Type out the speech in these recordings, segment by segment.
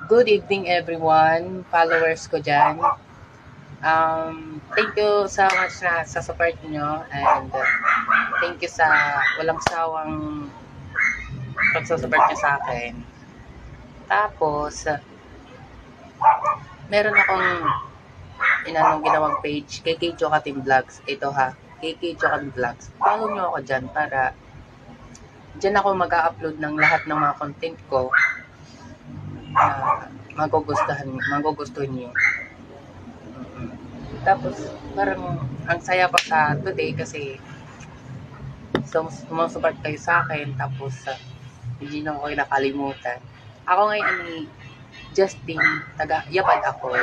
Good evening everyone, followers ko dyan. Thank you so much sa support nyo and thank you sa walang sawang pagsusupport nyo sa akin. Tapos, meron akong ginawang page, KK Jokatin Vlogs. Ito ha, KK Jokatin Vlogs. Follow nyo ako dyan para dyan ako mag-upload ng lahat ng mga content ko na magugustuhan niyo. Tapos, parang ang saya pa sa today kasi sumusupport kayo sa akin. Tapos, hindi na ako nakalimutan. Ako ngayon ni Justin, taga-Yapad ako.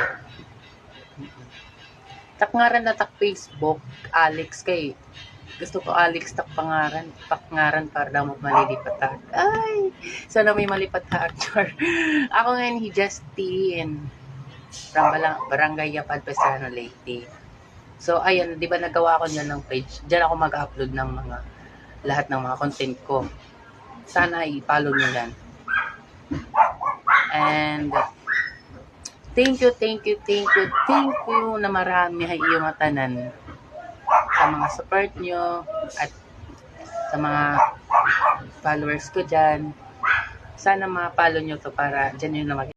Takngaran na tak Facebook, Alex kay. Gusto ko Alex tak pangaran para daw malilipat ha. Ay, sana may malipat ha actor. Ako ngayon si Justin. From Barangay Yapad, Pesano, Leyte. So, ayun, di ba nagawa ko niyan ng page? Diyan ako mag-upload ng lahat ng mga content ko. Sana i-follow niyo yan. And, thank you na marami ay iyong matanan sa mga support nyo at sa mga followers ko dyan. Sana ma-follow nyo to para dyan yun na